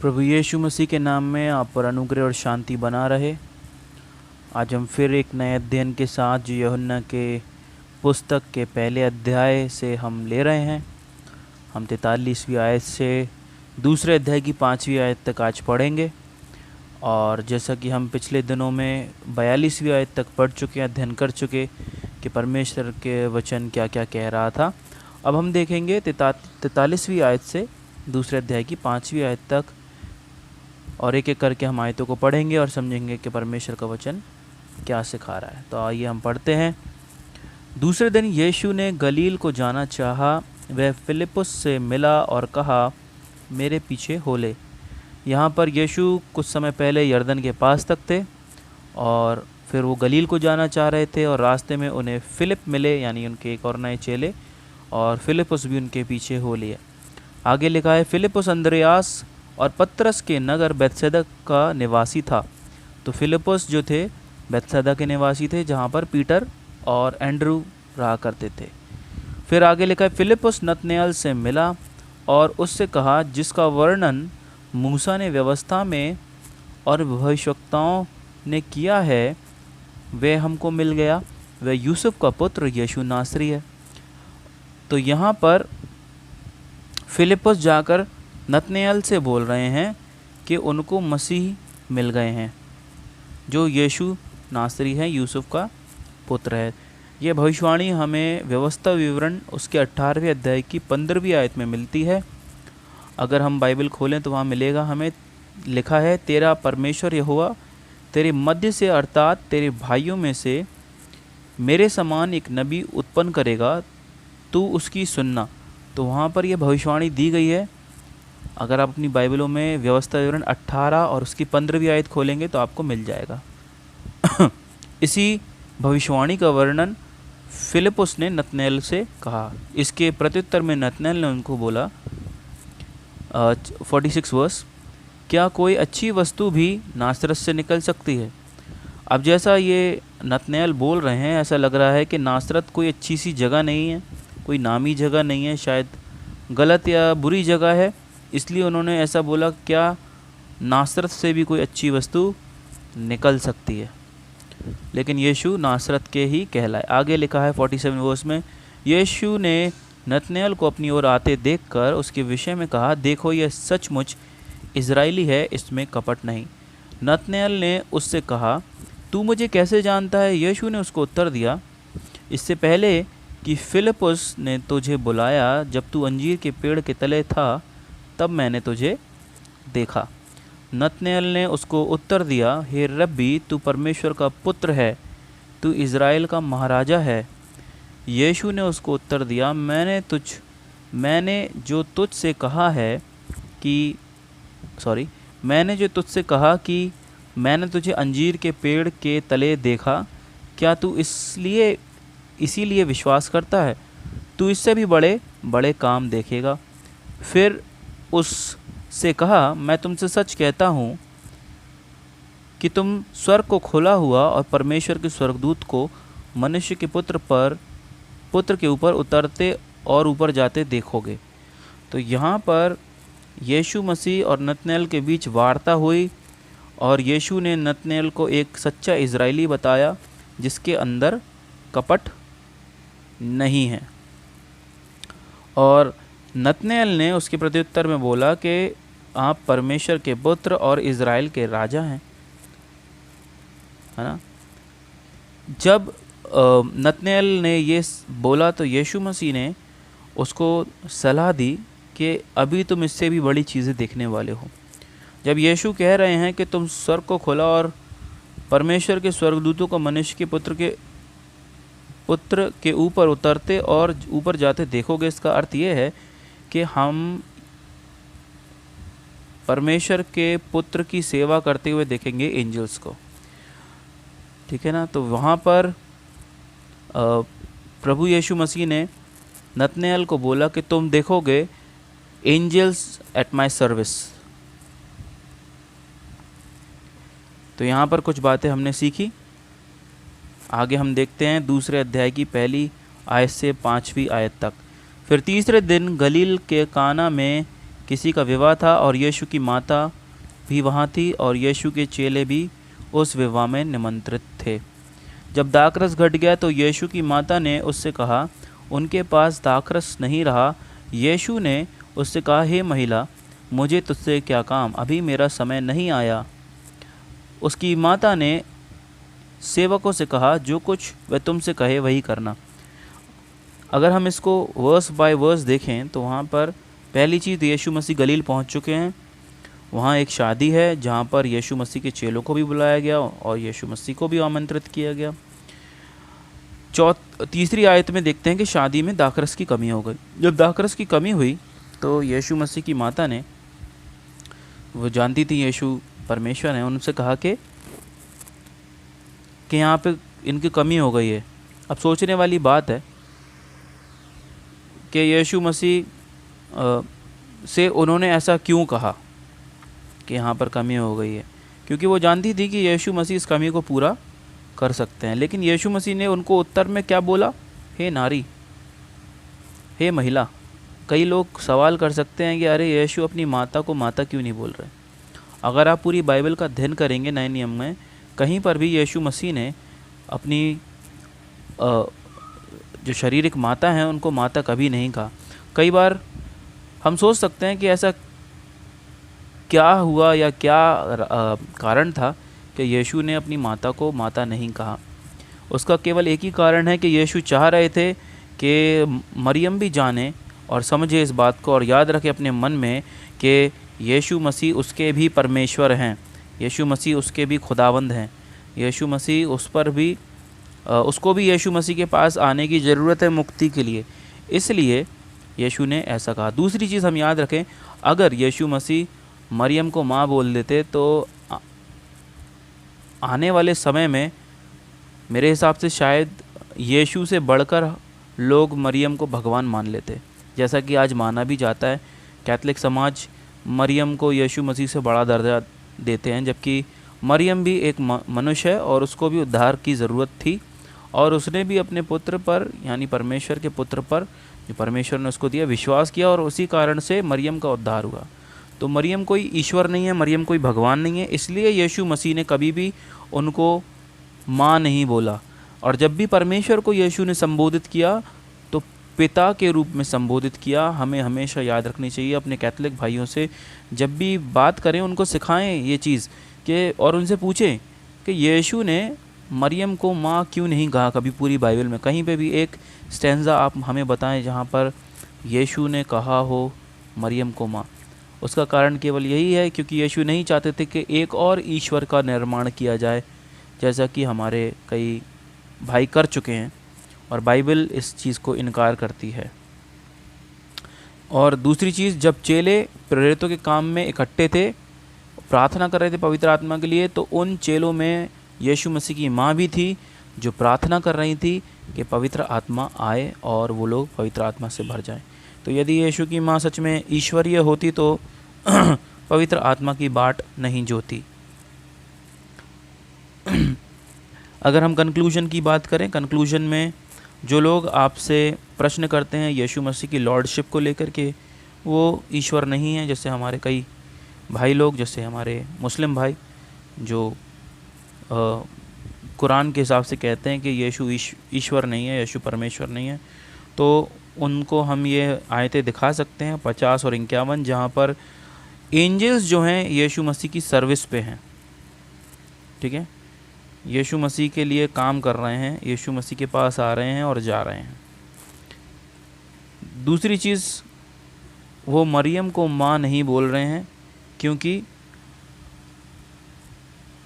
प्रभु यीशु मसीह के नाम में आप पर अनुग्रह और शांति बना रहे। आज हम फिर एक नए अध्ययन के साथ जो यूहन्ना के पुस्तक के पहले अध्याय से हम ले रहे हैं। हम 43वीं आयत से दूसरे अध्याय की 5वीं आयत तक आज पढ़ेंगे। और जैसा कि हम पिछले दिनों में 42वीं आयत तक पढ़ चुके हैं, अध्ययन कर चुके कि परमेश्वर के वचन क्या क्या कह रहा था। अब हम देखेंगे 43वीं आयत से दूसरे अध्याय की 5वीं आयत तक, और एक एक करके हम आयतों को पढ़ेंगे और समझेंगे कि परमेश्वर का वचन क्या सिखा रहा है। तो आइए हम पढ़ते हैं। दूसरे दिन यीशु ने गलील को जाना चाहा। वह फिलिप्पुस से मिला और कहा, मेरे पीछे हो ले। यहाँ पर यीशु कुछ समय पहले यरदन के पास तक थे और फिर वो गलील को जाना चाह रहे थे, और रास्ते में उन्हें फिलिप मिले, यानी उनके एक और नए चेले, और फिलिप्पुस भी उनके पीछे हो लिए। आगे लिखा है, फिलिप्पुस अंद्रयास और पतरस के नगर बैतसैदा का निवासी था। तो फिलिप्पुस जो थे बैतसैदा के निवासी थे, जहाँ पर पीटर और एंड्रू रहा करते थे। फिर आगे लिखा है, फिलिप्पुस नतनएल से मिला और उससे कहा, जिसका वर्णन मूसा ने व्यवस्था में और भविष्यवक्ताओं ने किया है वह हमको मिल गया। वह यूसुफ का पुत्र यीशु नासरी है। तो यहाँ पर फिलिप्पुस जाकर नतनएल से बोल रहे हैं कि उनको मसीह मिल गए हैं, जो यीशु नासरी है, यूसुफ का पुत्र है। यह भविष्यवाणी हमें व्यवस्था विवरण उसके 18वें अध्याय की 15वीं आयत में मिलती है। अगर हम बाइबल खोलें तो वहाँ मिलेगा, हमें लिखा है, तेरा परमेश्वर यहोवा तेरे मध्य से अर्थात तेरे भाइयों में से मेरे समान एक नबी उत्पन्न करेगा, तू उसकी सुनना। तो वहाँ पर यह भविष्यवाणी दी गई है। अगर आप अपनी बाइबलों में व्यवस्था विवरण 18 और उसकी 15वीं आयत खोलेंगे तो आपको मिल जाएगा। इसी भविष्यवाणी का वर्णन फिलिप्पुस ने नतनएल से कहा। इसके प्रत्युत्तर में नतनएल ने उनको बोला, 46 वर्स, क्या कोई अच्छी वस्तु भी नासरत से निकल सकती है? अब जैसा ये नतनएल बोल रहे हैं, ऐसा लग रहा है कि नासरत कोई अच्छी सी जगह नहीं है, कोई नामी जगह नहीं है, शायद गलत या बुरी जगह है, इसलिए उन्होंने ऐसा बोला, क्या नासरत से भी कोई अच्छी वस्तु निकल सकती है? लेकिन यीशु नासरत के ही कहलाए। आगे लिखा है 47 वर्स में, यीशु ने नतनएल को अपनी ओर आते देखकर उसके विषय में कहा, देखो यह सचमुच इज़राइली है, इसमें कपट नहीं। नतनएल ने उससे कहा, तू मुझे कैसे जानता है? यीशु ने उसको उत्तर दिया, इससे पहले कि फिलिप्पुस ने तुझे बुलाया, जब तू अंजीर के पेड़ के तले था, तब मैंने तुझे देखा। नतनएल ने उसको उत्तर दिया, हे रब्बी, तू परमेश्वर का पुत्र है, तू इज़राइल का महाराजा है। यीशु ने उसको उत्तर दिया, मैंने जो तुझसे कहा कि मैंने तुझे अंजीर के पेड़ के तले देखा, क्या तू इसीलिए विश्वास करता है? तू इससे भी बड़े बड़े काम देखेगा। फिर उससे कहा, मैं तुमसे सच कहता हूँ कि तुम स्वर्ग को खुला हुआ और परमेश्वर के स्वर्गदूत को मनुष्य के पुत्र के ऊपर उतरते और ऊपर जाते देखोगे। तो यहाँ पर यीशु मसीह और नतनएल के बीच वार्ता हुई, और यीशु ने नतनएल को एक सच्चा इज़राइली बताया जिसके अंदर कपट नहीं है। और नतनएल ने उसके प्रत्युत्तर में बोला कि आप परमेश्वर के पुत्र और इज़राइल के राजा हैं, है ना। जब नतनएल ने ये बोला तो यीशु मसीह ने उसको सलाह दी कि अभी तुम इससे भी बड़ी चीज़ें देखने वाले हो। जब यीशु कह रहे हैं कि तुम स्वर्ग को खोला और परमेश्वर के स्वर्गदूतों को मनुष्य के पुत्र के ऊपर उतरते और ऊपर जाते देखोगे, इसका अर्थ ये है कि हम परमेश्वर के पुत्र की सेवा करते हुए देखेंगे एंजल्स को, ठीक है ना। तो वहाँ पर प्रभु यीशु मसीह ने नतनएल को बोला कि तुम देखोगे एंजल्स एट माय सर्विस। तो यहाँ पर कुछ बातें हमने सीखी। आगे हम देखते हैं दूसरे अध्याय की पहली आयत से 5वीं आयत तक। फिर तीसरे दिन गलील के काना में किसी का विवाह था और यीशु की माता भी वहाँ थी और यीशु के चेले भी उस विवाह में निमंत्रित थे। जब दाखरस घट गया तो यीशु की माता ने उससे कहा, उनके पास दाखरस नहीं रहा। यीशु ने उससे कहा, हे महिला, मुझे तुझसे क्या काम, अभी मेरा समय नहीं आया। उसकी माता ने सेवकों से कहा, जो कुछ वह तुमसे कहे वही करना। अगर हम इसको वर्स बाय वर्स देखें तो वहाँ पर पहली चीज़, यीशु मसीह गलील पहुँच चुके हैं। वहाँ एक शादी है जहाँ पर यीशु मसीह के चेलों को भी बुलाया गया और यीशु मसीह को भी आमंत्रित किया गया। तीसरी आयत में देखते हैं कि शादी में दाखरस की कमी हो गई। जब दाखरस की कमी हुई तो यीशु मसीह की माता ने, वो जानती थी यीशु परमेश्वर हैं, उनसे कहा कि यहाँ पे इनकी कमी हो गई है। अब सोचने वाली बात है कि यीशु मसीह से उन्होंने ऐसा क्यों कहा कि यहाँ पर कमी हो गई है, क्योंकि वो जानती थी कि यीशु मसीह इस कमी को पूरा कर सकते हैं। लेकिन यीशु मसीह ने उनको उत्तर में क्या बोला? हे नारी, हे महिला। कई लोग सवाल कर सकते हैं कि अरे यीशु अपनी माता को माता क्यों नहीं बोल रहे। अगर आप पूरी बाइबल का अध्ययन करेंगे नए नियम में, कहीं पर भी यीशु मसीह ने अपनी जो शारीरिक माता हैं उनको माता कभी नहीं कहा। कई बार हम सोच सकते हैं कि ऐसा क्या हुआ या क्या कारण था कि यीशु ने अपनी माता को माता नहीं कहा। उसका केवल एक ही कारण है कि यीशु चाह रहे थे कि मरियम भी जाने और समझे इस बात को और याद रखे अपने मन में कि यीशु मसीह उसके भी परमेश्वर हैं, यीशु मसीह उसके भी खुदावंद हैं, यीशु मसीह उस पर भी उसको भी यीशु मसीह के पास आने की ज़रूरत है मुक्ति के लिए। इसलिए यीशु ने ऐसा कहा। दूसरी चीज़ हम याद रखें, अगर यीशु मसीह मरियम को माँ बोल देते तो आने वाले समय में मेरे हिसाब से शायद यीशु से बढ़कर लोग मरियम को भगवान मान लेते, जैसा कि आज माना भी जाता है। कैथोलिक समाज मरियम को यीशु मसीह से बड़ा दर्जा देते हैं, जबकि मरियम भी एक मनुष्य है और उसको भी उद्धार की ज़रूरत थी और उसने भी अपने पुत्र पर, यानी परमेश्वर के पुत्र पर जो परमेश्वर ने उसको दिया, विश्वास किया और उसी कारण से मरियम का उद्धार हुआ। तो मरियम कोई ईश्वर नहीं है, मरियम कोई भगवान नहीं है। इसलिए यीशु मसीह ने कभी भी उनको माँ नहीं बोला। और जब भी परमेश्वर को यीशु ने संबोधित किया तो पिता के रूप में संबोधित किया। हमें हमेशा याद रखनी चाहिए, अपने कैथोलिक भाइयों से जब भी बात करें उनको सिखाएं ये चीज़ कि, और उनसे पूछें कि यीशु ने मरियम को माँ क्यों नहीं कहा कभी पूरी बाइबल में। कहीं पे भी एक स्टैंजा आप हमें बताएं जहाँ पर यीशु ने कहा हो मरियम को माँ। उसका कारण केवल यही है क्योंकि यीशु नहीं चाहते थे कि एक और ईश्वर का निर्माण किया जाए, जैसा कि हमारे कई भाई कर चुके हैं और बाइबल इस चीज़ को इनकार करती है। और दूसरी चीज़, जब चेले प्रेरितों के काम में इकट्ठे थे, प्रार्थना कर रहे थे पवित्र आत्मा के लिए, तो उन चेलों में यीशु मसीह की माँ भी थी जो प्रार्थना कर रही थी कि पवित्र आत्मा आए और वो लोग पवित्र आत्मा से भर जाएं। तो यदि यीशु की माँ सच में ईश्वरीय होती तो पवित्र आत्मा की बाट नहीं जोती। अगर हम कंक्लूजन की बात करें, कंक्लूजन में जो लोग आपसे प्रश्न करते हैं यीशु मसीह की लॉर्डशिप को लेकर के वो ईश्वर नहीं है, जैसे हमारे कई भाई लोग, जैसे हमारे मुस्लिम भाई जो कुरान के हिसाब से कहते हैं कि यीशु ईश्वर नहीं है, यीशु परमेश्वर नहीं है, तो उनको हम ये आयतें दिखा सकते हैं 50 और 51, जहाँ पर एंजल्स जो हैं यीशु मसीह की सर्विस पे हैं। ठीक है, यीशु मसीह के लिए काम कर रहे हैं, यीशु मसीह के पास आ रहे हैं और जा रहे हैं। दूसरी चीज़, वो मरियम को माँ नहीं बोल रहे हैं क्योंकि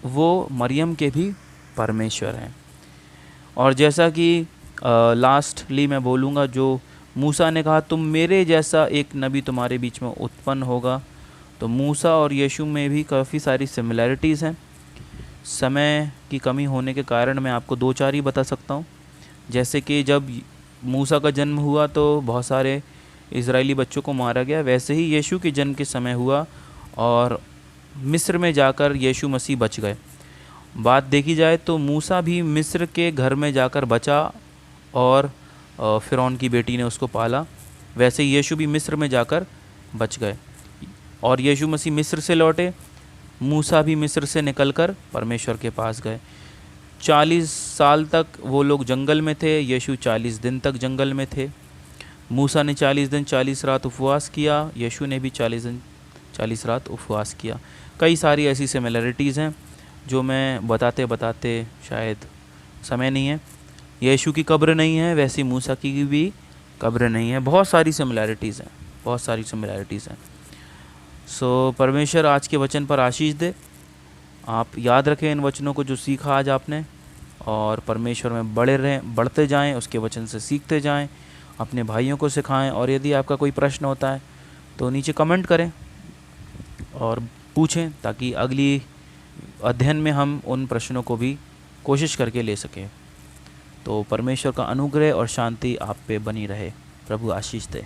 वो मरियम के भी परमेश्वर हैं। और जैसा कि लास्टली मैं बोलूँगा, जो मूसा ने कहा तुम मेरे जैसा एक नबी तुम्हारे बीच में उत्पन्न होगा, तो मूसा और यीशु में भी काफ़ी सारी सिमिलैरिटीज़ हैं। समय की कमी होने के कारण मैं आपको 2-4 ही बता सकता हूँ। जैसे कि जब मूसा का जन्म हुआ तो बहुत सारे इजरायली बच्चों को मारा गया, वैसे ही यीशु के जन्म के समय हुआ और मिस्र में जाकर यीशु मसीह बच गए। बात देखी जाए तो मूसा भी मिस्र के घर में जाकर बचा और फ़िरौन की बेटी ने उसको पाला, वैसे यीशु भी मिस्र में जाकर बच गए। और यीशु मसीह मिस्र से लौटे, मूसा भी मिस्र से निकलकर परमेश्वर के पास गए। 40 साल तक वो लोग जंगल में थे, यीशु 40 दिन तक जंगल में थे। मूसा ने 40 दिन 40 रात उपवास किया, यीशु ने भी 40 दिन 40 रात उपवास किया। कई सारी ऐसी सिमिलरिटीज़ हैं जो मैं बताते बताते शायद समय नहीं है। यीशु की कब्र नहीं है, वैसी मूसा की भी कब्र नहीं है। बहुत सारी सिमिलरिटीज़ हैं, बहुत सारी सिमिलरिटीज़ हैं। सो परमेश्वर आज के वचन पर आशीष दे। आप याद रखें इन वचनों को जो सीखा आज आपने, और परमेश्वर में बढ़ते जाएं, उसके वचन से सीखते जाएं, अपने भाइयों को सिखाएं। और यदि आपका कोई प्रश्न होता है तो नीचे कमेंट करें और पूछें, ताकि अगली अध्ययन में हम उन प्रश्नों को भी कोशिश करके ले सकें। तो परमेश्वर का अनुग्रह और शांति आप पे बनी रहे। प्रभु आशीष दे।